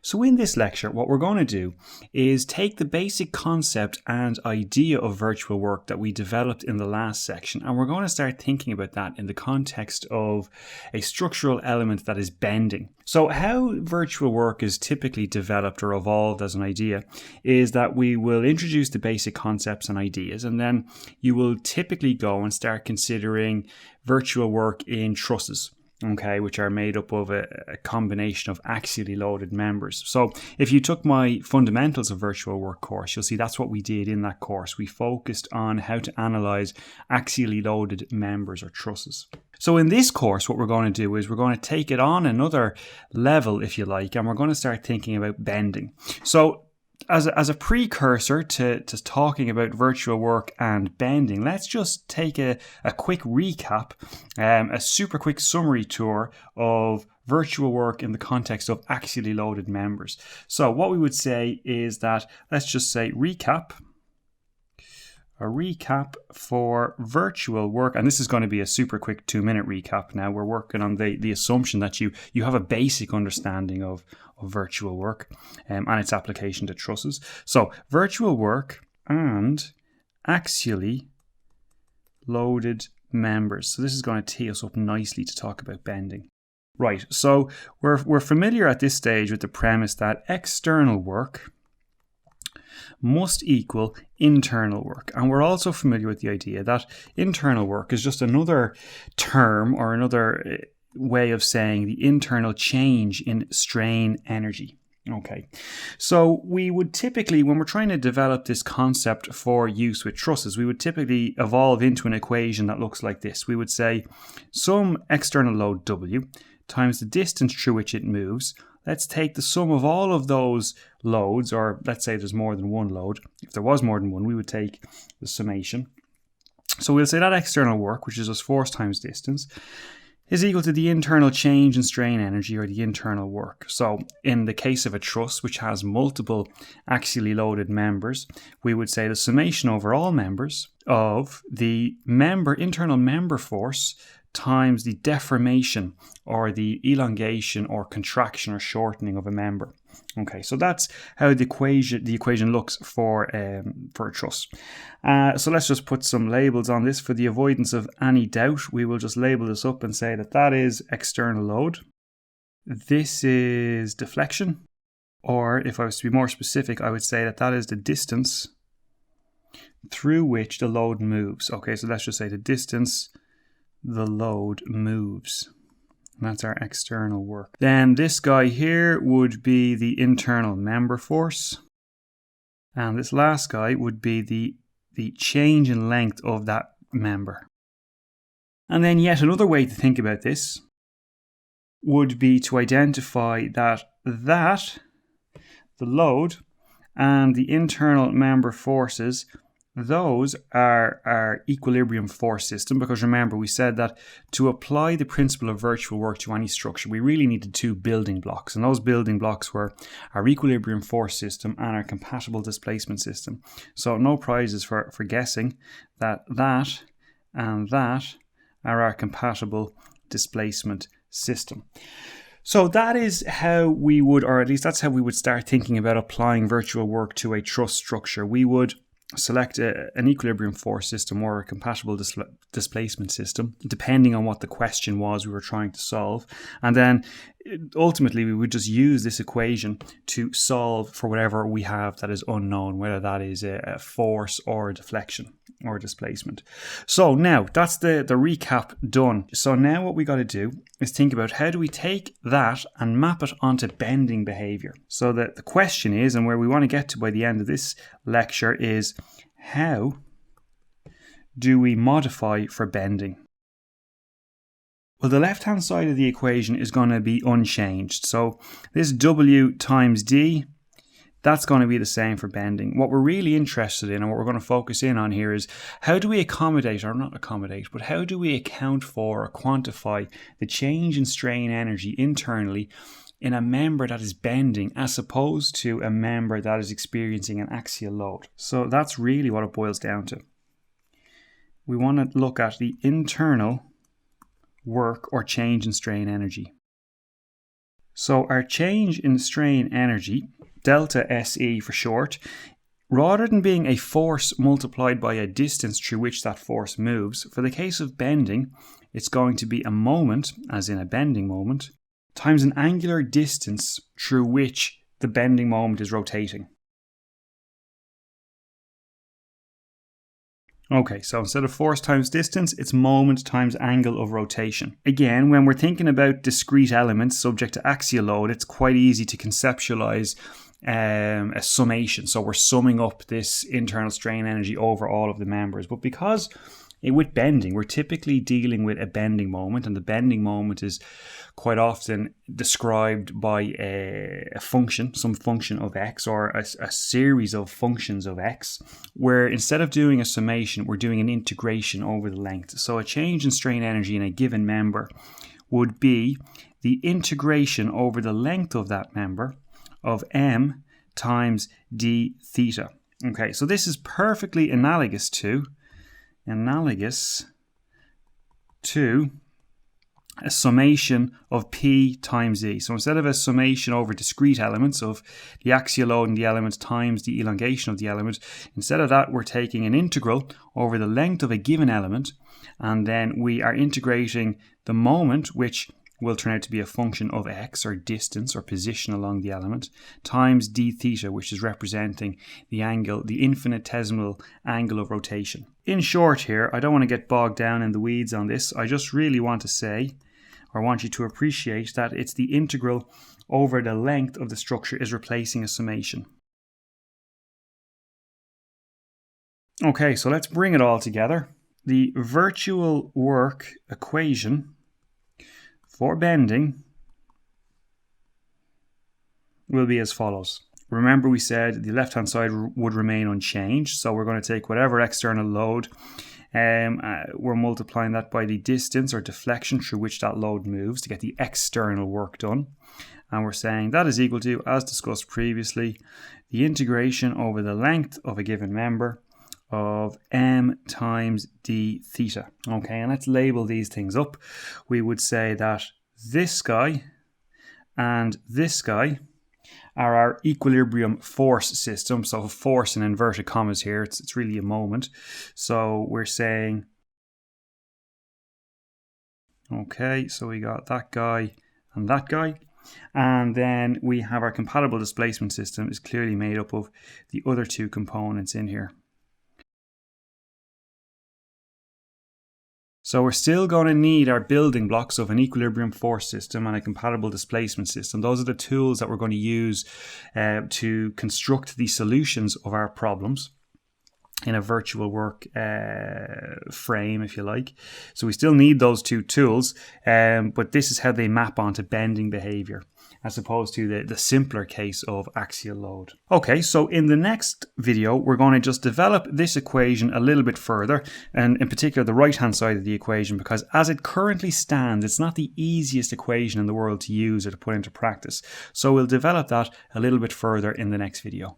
So in this lecture, what we're going to do is take the basic concept and idea of virtual work that we developed in the last section, and we're going to start thinking about that in the context of a structural element that is bending. So how virtual work is typically developed or evolved as an idea is that we will introduce the basic concepts and ideas, and then you will typically go and start considering virtual work in trusses. Okay, which are made up of a combination of axially loaded members. So if you took my Fundamentals of Virtual Work course, you'll see that's what we did in that course. We focused on how to analyze axially loaded members or trusses. So in this course, what we're going to do is we're going to take it on another level, if you like, and we're going to start thinking about bending. So as a precursor to talking about virtual work and bending, let's just take a quick recap, a super quick summary tour of virtual work in the context of axially loaded members. So what we would say is that, let's just say a recap for virtual work, and this is going to be a super quick 2-minute recap. Now we're working on the assumption that you have a basic understanding of virtual work and its application to trusses. So virtual work and axially loaded members. So this is going to tee us up nicely to talk about bending. Right, so we're familiar at this stage with the premise that external work must equal internal work. And we're also familiar with the idea that internal work is just another term or another way of saying the internal change in strain energy. Okay, so we would typically, when we're trying to develop this concept for use with trusses, we would typically evolve into an equation that looks like this. We would say some external load W times the distance through which it moves. Let's take the sum of all of those loads, or let's say there's more than one load. If there was more than one, we would take the summation. So we'll say that external work, which is just force times distance, is equal to the internal change in strain energy, or the internal work. So in the case of a truss, which has multiple axially loaded members, we would say the summation over all members of the internal member force times the deformation or the elongation or contraction or shortening of a member. Okay, so that's how the equation looks for a truss. So let's just put some labels on this for the avoidance of any doubt. We will just label this up and say that is external load. This is deflection, or if I was to be more specific, I would say that is the distance through which the load moves. Okay, so let's just say the distance the load moves. That's our external work. Then this guy here would be the internal member force. And this last guy would be the change in length of that member. And then yet another way to think about this would be to identify that the load and the internal member forces, those are our equilibrium force system, because remember we said that to apply the principle of virtual work to any structure, we really needed two building blocks, and those building blocks were our equilibrium force system and our compatible displacement system. So no prizes for guessing that and that are our compatible displacement system. So that is how we would, or at least that's how we would start thinking about applying virtual work to a truss structure. We would select an equilibrium force system or a compatible displacement system, depending on what the question was we were trying to solve. And then ultimately we would just use this equation to solve for whatever we have that is unknown, whether that is a force or a deflection or displacement. So now that's the recap done. So now what we got to do is think about how do we take that and map it onto bending behavior. So that the question is, and where we want to get to by the end of this lecture, is how do we modify for bending? Well, the left-hand side of the equation is going to be unchanged. So this W times D, that's going to be the same for bending. What we're really interested in and what we're going to focus in on here is how do we accommodate, or not accommodate, but how do we account for or quantify the change in strain energy internally in a member that is bending as opposed to a member that is experiencing an axial load. So that's really what it boils down to. We want to look at the internal work or change in strain energy. So our change in strain energy, delta SE for short, rather than being a force multiplied by a distance through which that force moves, for the case of bending, it's going to be a moment, as in a bending moment, times an angular distance through which the bending moment is rotating. Okay, so instead of force times distance, it's moment times angle of rotation. Again, when we're thinking about discrete elements subject to axial load, it's quite easy to conceptualize a summation. So we're summing up this internal strain energy over all of the members. But because with bending, we're typically dealing with a bending moment, and the bending moment is quite often described by a function, some function of x, or a series of functions of x, where instead of doing a summation, we're doing an integration over the length. So a change in strain energy in a given member would be the integration over the length of that member of m times d theta. Okay, so this is perfectly analogous to a summation of P times E. So instead of a summation over discrete elements of the axial load in the element times the elongation of the element, instead of that, we're taking an integral over the length of a given element, and then we are integrating the moment, which will turn out to be a function of x, or distance or position along the element, times d theta, which is representing the angle, the infinitesimal angle of rotation. In short here, I don't want to get bogged down in the weeds on this. I just really want to say, or want you to appreciate, that it's the integral over the length of the structure is replacing a summation. Okay, so let's bring it all together. The virtual work equation for bending will be as follows. Remember, we said the left-hand side would remain unchanged, so we're going to take whatever external load, we're multiplying that by the distance or deflection through which that load moves to get the external work done. And we're saying that is equal to, as discussed previously, the integration over the length of a given member of m times d theta. Okay, and let's label these things up. We would say that this guy and this guy are our equilibrium force system. So force in inverted commas here, it's really a moment. So we're saying, okay, so we got that guy and that guy. And then we have our compatible displacement system is clearly made up of the other two components in here. So we're still going to need our building blocks of an equilibrium force system and a compatible displacement system. Those are the tools that we're going to use to construct the solutions of our problems in a virtual work frame, if you like. So we still need those two tools, but this is how they map onto bending behavior, as opposed to the simpler case of axial load. Okay, so in the next video, we're going to just develop this equation a little bit further, and in particular the right-hand side of the equation, because as it currently stands, it's not the easiest equation in the world to use or to put into practice. So we'll develop that a little bit further in the next video.